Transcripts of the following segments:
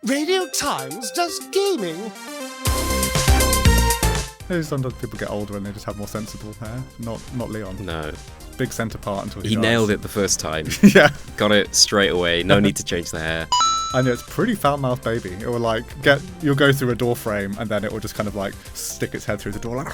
Radio Times does gaming. Sometimes people get older and they just have more sensible hair. Not Leon. No. Big centre part until he He dies. nailed it the first time. Yeah. Got it straight away. No need to change the hair. I know, it's pretty foul-mouthed baby. It will you'll go through a door frame and then it will just kind of stick its head through the door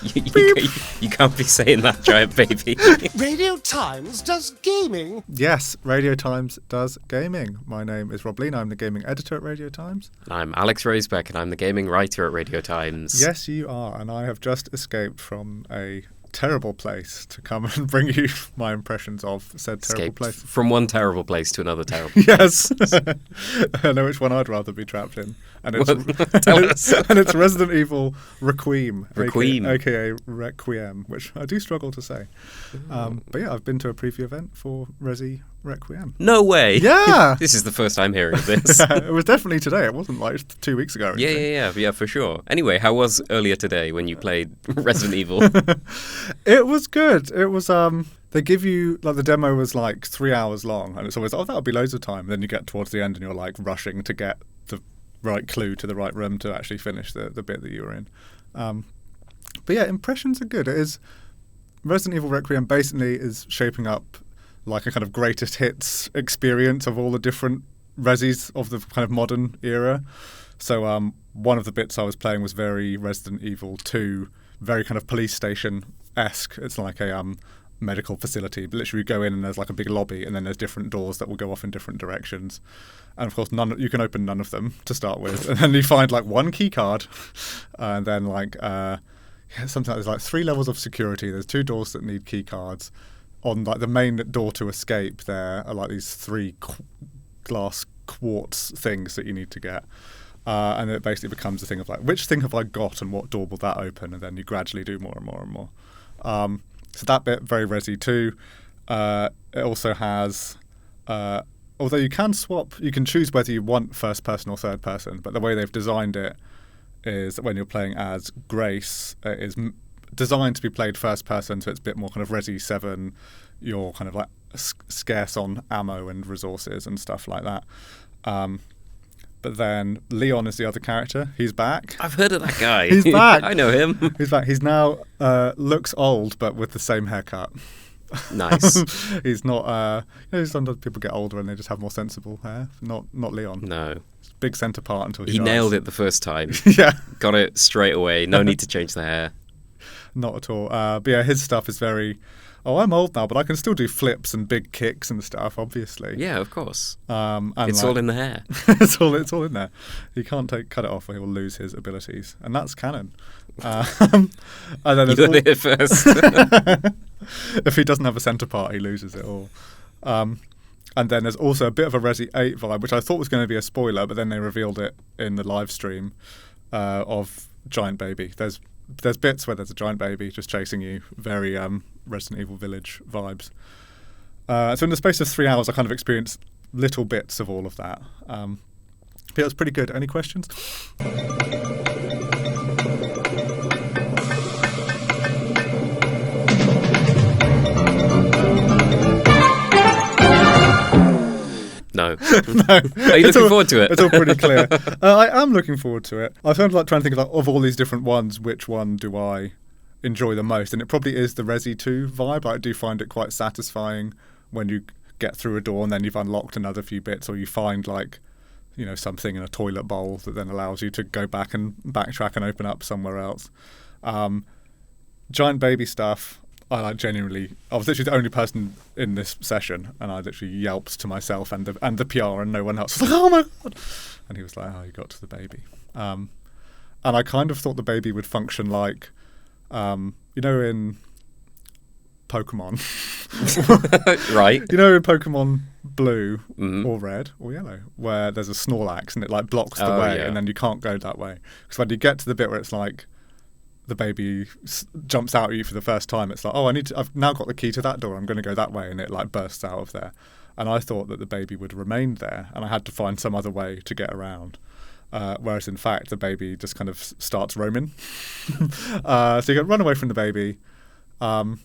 You can't be saying that, giant baby. Radio Times does gaming. Yes, Radio Times does gaming. My name is Rob Lean. I'm the gaming editor at Radio Times. I'm Alex Rosebeck and I'm the gaming writer at Radio Times. Yes, you are. And I have just escaped from a terrible place to come and bring you my impressions of said terrible Escaped place. from one terrible place to another terrible Yes. I know which one I'd rather be trapped in. And it's, Tell us. And it's Resident Evil Requiem. Requiem. AKA Requiem, which I do struggle to say. But yeah, I've been to a preview event for Resi Requiem. No way. Yeah. This is the first I'm hearing of this. It was definitely today. It wasn't 2 weeks ago. Or anything. Yeah, for sure. Anyway, how was earlier today when you played Resident Evil? It was good. It was they give you the demo was 3 hours long, and it's always that'll be loads of time. And then you get towards the end and you're rushing to get the right clue to the right room to actually finish the bit that you were in. But yeah, impressions are good. It is Resident Evil Requiem basically is shaping up like a kind of greatest hits experience of all the different Resis of the kind of modern era. So one of the bits I was playing was very Resident Evil 2, very kind of police station-esque. It's like a medical facility. But literally you go in and there's a big lobby and then there's different doors that will go off in different directions. And of course you can open none of them to start with. And then you find one key card and then sometimes there's 3 levels of security. There's 2 doors that need key cards. On the main door to escape, there are these 3 glass quartz things that you need to get, and it basically becomes a thing of which thing have I got and what door will that open, and then you gradually do more and more and more. So that bit very Resi 2. It also has, although you can swap, you can choose whether you want first person or third person, but the way they've designed it is that when you're playing as Grace, it is designed to be played first person, so it's a bit more kind of Resi 7. You're kind of scarce on ammo and resources and stuff like that. But then Leon is the other character. He's back. I've heard of that guy. He's back. I know him. He's back. He's now looks old, but with the same haircut. Nice. He's not. Sometimes people get older and they just have more sensible hair. Not Leon. No. Big centre part until he dies. nailed it the first time. Yeah. Got it straight away. No need to change the hair. Not at all. But yeah, his stuff is very. Oh, I'm old now, but I can still do flips and big kicks and stuff. Obviously. Yeah, of course. And it's all in the hair. it's all in there. He can't cut it off, or he will lose his abilities, and that's canon. And then You got it first. if he doesn't have a centre part, he loses it all. And then there's also a bit of a Resi 8 vibe, which I thought was going to be a spoiler, but then they revealed it in the live stream of Giant Baby. There's bits where there's a giant baby just chasing you, very Resident Evil Village vibes. So in the space of 3 hours, I kind of experienced little bits of all of that. But it was pretty good. Any questions? No. No. Are you looking forward to it? It's all pretty clear. I am looking forward to it. I was kind of trying to think of all these different ones, which one do I enjoy the most? And it probably is the Resi 2 vibe. I do find it quite satisfying when you get through a door and then you've unlocked another few bits, or you find something in a toilet bowl that then allows you to go back and backtrack and open up somewhere else. Giant baby stuff, I genuinely. I was literally the only person in this session, and I literally yelped to myself and the PR, and no one else was like, "Oh my god!" And he was like, "Oh, you got to the baby." And I kind of thought the baby would function like, in Pokemon, Right? in Pokemon Blue or Red or Yellow, where there's a Snorlax and it blocks the way, and then you can't go that way. Because when you get to the bit where it's the baby jumps out at you for the first time, it's I've now got the key to that door, I'm going to go that way, and it bursts out of there. And I thought that the baby would remain there, and I had to find some other way to get around. Whereas in fact, the baby just kind of starts roaming. So you can run away from the baby, and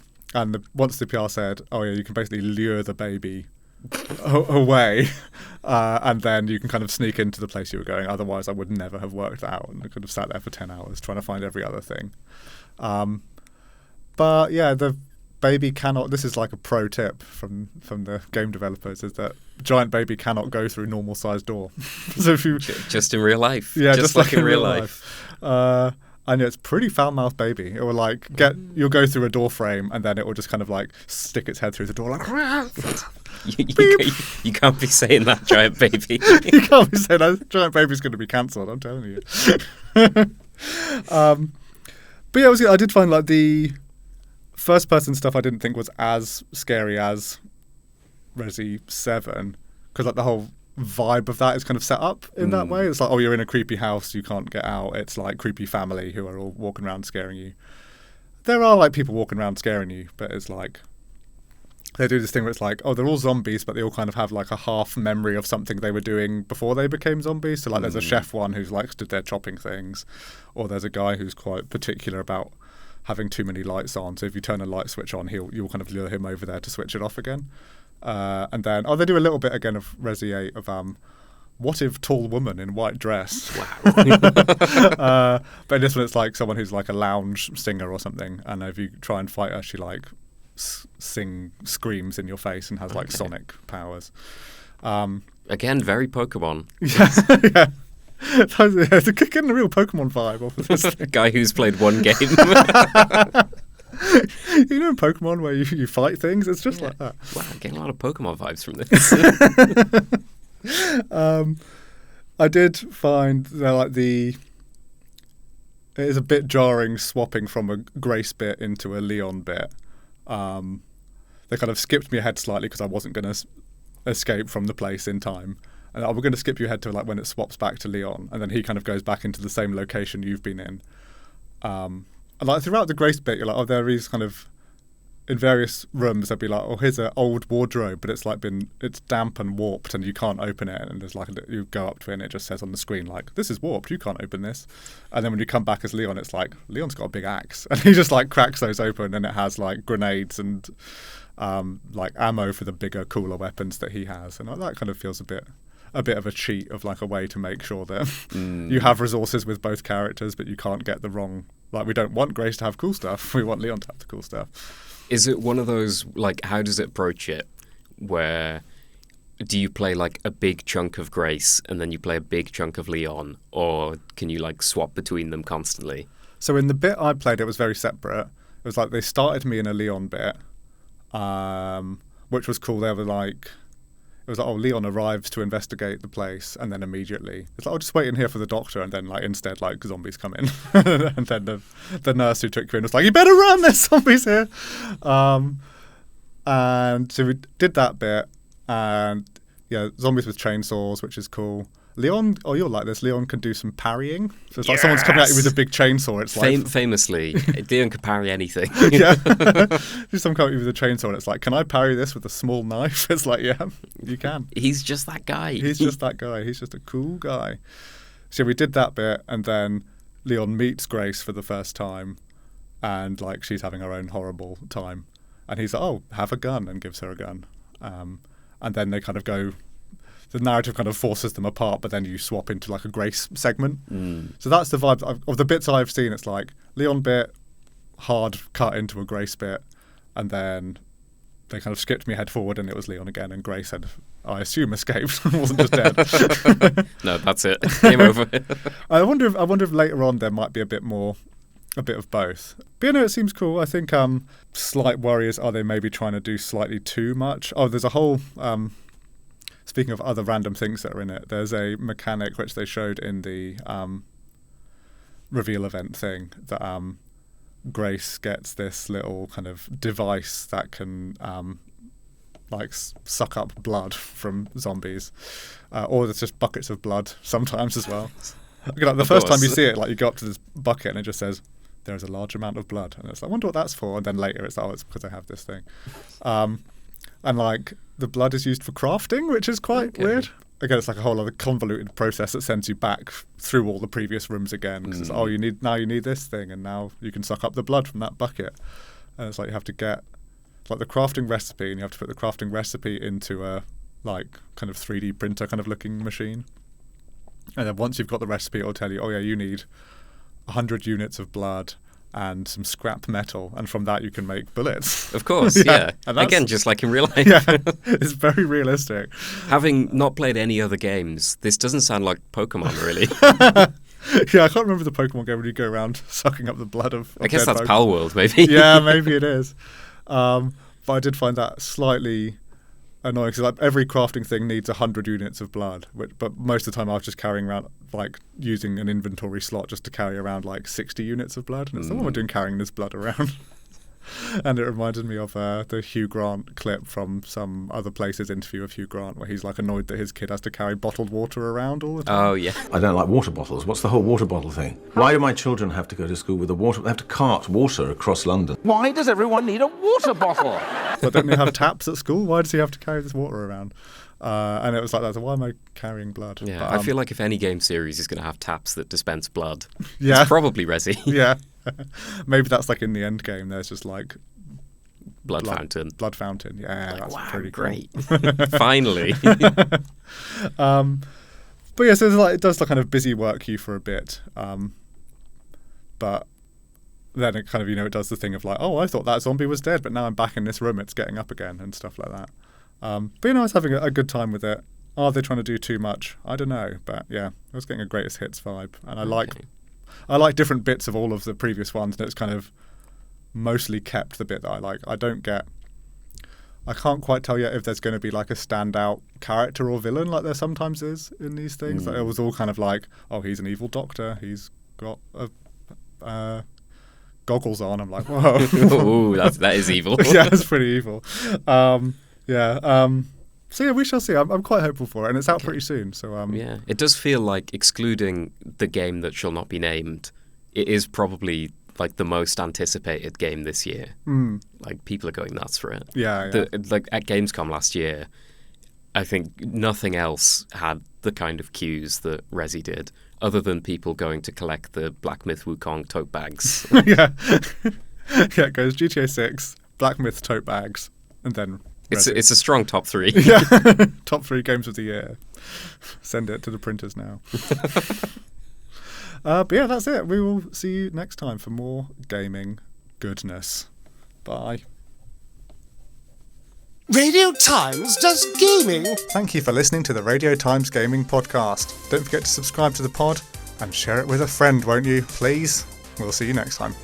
once the PR said, "Oh yeah, you can basically lure the baby away, and then you can kind of sneak into the place you were going. Otherwise, I would never have worked out, and I could have sat there for 10 hours trying to find every other thing. But yeah, the baby cannot. This is like a pro tip from the game developers: is that giant baby cannot go through normal sized door. So if you Just in real life. yeah, just like in real life. I know it's pretty foul-mouthed baby. It will like you'll go through a door frame and then it will just kind of like stick its head through the door like. You can't be saying that, giant baby. You can't be saying that giant baby's going to be cancelled. I'm telling you. But yeah, it was good. I did find like the first-person stuff I didn't think was as scary as Resi 7 because like the whole vibe of that is kind of set up in that way. It's like, oh, you're in a creepy house, you can't get out. It's like creepy family who are all walking around scaring you. There are like people walking around scaring you, but it's like they do this thing where it's like, oh, they're all zombies, but they all kind of have like a half memory of something they were doing before they became zombies. So like there's a chef one who's like stood there chopping things, or there's a guy who's quite particular about having too many lights on. So if you turn a light switch on, you'll kind of lure him over there to switch it off again. And then, they do a little bit again of Resi 8 of what if tall woman in white dress? Wow. But in this one, it's like someone who's like a lounge singer or something. And if you try and fight her, she like screams in your face and has like sonic powers. Again, very Pokemon. Yeah. It's getting a real Pokemon vibe off of this thing. Guy who's played one game. You know in Pokemon where you fight things? It's just like that. Wow, I'm getting a lot of Pokemon vibes from this. I did find that like it is a bit jarring swapping from a Grace bit into a Leon bit. They kind of skipped me ahead slightly because I wasn't going to escape from the place in time. And we're going to skip you ahead to like when it swaps back to Leon, and then he kind of goes back into the same location you've been in. And like throughout the Grace bit, you're like, oh, there is kind of in various rooms. They'd be like, oh, here's an old wardrobe, but it's like it's damp and warped, and you can't open it. And there's like you go up to it, and it just says on the screen like, this is warped, you can't open this. And then when you come back as Leon, it's like Leon's got a big axe, and he just like cracks those open, and it has like grenades and like ammo for the bigger, cooler weapons that he has, and like, that kind of feels a bit of a cheat of like a way to make sure that you have resources with both characters, but you can't get the wrong. Like, we don't want Grace to have cool stuff. We want Leon to have the cool stuff. Is it one of those, like, how does it approach it? Where do you play, like, a big chunk of Grace and then you play a big chunk of Leon? Or can you, like, swap between them constantly? So in the bit I played, it was very separate. It was like they started me in a Leon bit, which was cool. They were like... It was like, oh, Leon arrives to investigate the place, and then immediately it's like, I'll just wait in here for the doctor, and then like instead like zombies come in, and then the nurse who took you in was like, you better run, there's zombies here. And so we did that bit, and yeah, zombies with chainsaws, which is cool. Leon, oh, you'll like this. Leon can do some parrying. So it's like someone's coming at you with a big chainsaw. It's like famously, Leon can parry anything. Yeah, just someone coming at you with a chainsaw, and it's like, can I parry this with a small knife? It's like, yeah, you can. He's just that guy. He's just that guy. He's just a cool guy. So we did that bit, and then Leon meets Grace for the first time, and like she's having her own horrible time, and he's like, oh, have a gun, and gives her a gun, and then they kind of go. The narrative kind of forces them apart, but then you swap into like a Grace segment. So that's the vibe of the bits I've seen. It's like Leon bit, hard cut into a Grace bit, and then they kind of skipped me head forward, and it was Leon again, and Grace had, I assume, escaped, wasn't just dead. No, that's it. Game over. I wonder if later on there might be a bit of both. But you know, it seems cool. I think slight worry is, are they maybe trying to do slightly too much? Oh, there's a whole. Speaking of other random things that are in it, there's a mechanic which they showed in the reveal event thing that Grace gets this little kind of device that can like suck up blood from zombies, or there's just buckets of blood sometimes as well. Like the first time you see it, like you go up to this bucket and it just says, there is a large amount of blood, and it's like, I wonder what that's for. And then later it's like, oh, it's because I have this thing. And like the blood is used for crafting, which is quite weird. Again, it's like a whole other convoluted process that sends you back through all the previous rooms again. Because it's, oh, you need this thing, and now you can suck up the blood from that bucket. And it's like you have to get like the crafting recipe, and you have to put the crafting recipe into a like kind of 3D printer kind of looking machine. And then once you've got the recipe, it'll tell you, oh yeah, you need 100 units of blood and some scrap metal, and from that you can make bullets. Of course, yeah. And Again, just like in real life. Yeah, it's very realistic. Having not played any other games, this doesn't sound like Pokemon, really. Yeah, I can't remember the Pokemon game where you go around sucking up the blood of I guess dead that's Pokemon. Pal World, maybe. Yeah, maybe it is. But I did find that slightly annoying because like every crafting thing needs 100 units of blood, but most of the time I was just carrying around, like using an inventory slot just to carry around like 60 units of blood. And it's what am I doing carrying this blood around? And it reminded me of the Hugh Grant clip from some other places interview of Hugh Grant where he's like annoyed that his kid has to carry bottled water around all the time. Oh, yeah. I don't like water bottles. What's the whole water bottle thing? Why do my children have to go to school with a water? They have to cart water across London. Why does everyone need a water bottle? But don't they have taps at school? Why does he have to carry this water around? And it was like that. So why am I carrying blood? Yeah, But, I feel like if any game series is going to have taps that dispense blood, yeah, it's probably Resi. yeah. Maybe that's like in the end game. There's just like Blood Fountain. Blood fountain. Yeah, that's Wow, pretty cool. great. Finally. But yeah, so it's like, it does like kind of busy work you for a bit. But then it kind of, it does the thing of like, oh, I thought that zombie was dead, but now I'm back in this room, it's getting up again and stuff like that. But I was having a good time with it. Are they trying to do too much? I don't know. But yeah, I was getting a greatest hits vibe. And I like different bits of all of the previous ones, and it's kind of mostly kept the bit that I like. I can't quite tell yet if there's going to be like a standout character or villain like there sometimes is in these things. Like, it was all kind of like, oh, he's an evil doctor. He's got goggles on. I'm like, whoa. Ooh, that is evil. Yeah, it's pretty evil. So yeah, we shall see. I'm quite hopeful for it, and it's out pretty soon. So Yeah, it does feel like, excluding the game that shall not be named, it is probably like the most anticipated game this year. Like, people are going nuts for it. Yeah. Like at Gamescom last year, I think nothing else had the kind of queues that Resi did, other than people going to collect the Black Myth Wukong tote bags. Yeah. Yeah, it goes GTA 6, Black Myth tote bags, and then Resi. It's a strong top 3. Yeah. Top 3 games of the year. Send it to the printers now. But yeah, that's it. We will see you next time for more gaming goodness. Bye. Radio Times does gaming. Thank you for listening to the Radio Times Gaming Podcast. Don't forget to subscribe to the pod and share it with a friend, won't you? Please. We'll see you next time.